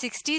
60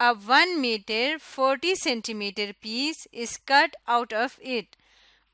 A 1 meter 40 centimeter piece is cut out of it.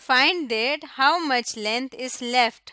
Find that how much length is left.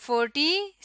40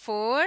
4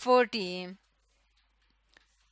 40.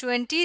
20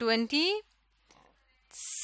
20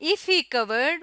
If he covered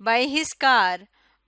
by his car.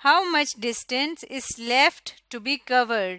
How much distance is left to be covered.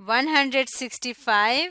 165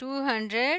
200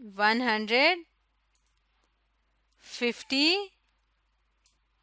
150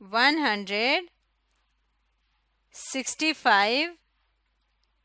165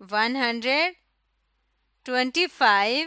125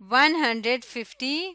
150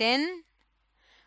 10،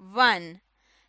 1.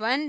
1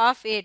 of it.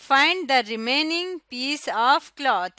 Find the remaining piece of cloth.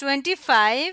25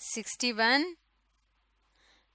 61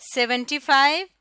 75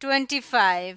25.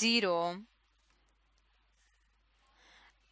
0.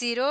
0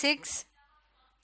6